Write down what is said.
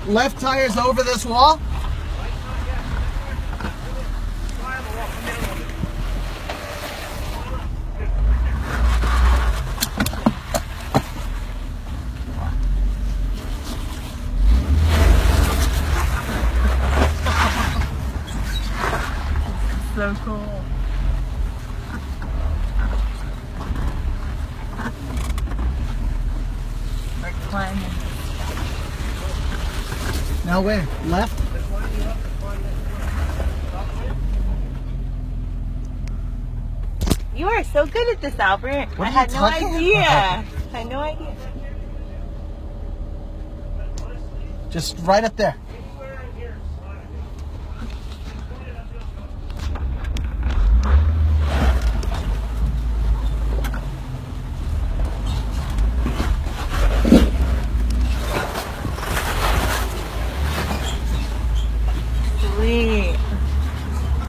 Left tire's over this wall. So cool. We're climbing. Now where? Left? You are so good at this, Albert. What I are had you no talking idea. about? I had no idea. Just right up there. Sweet.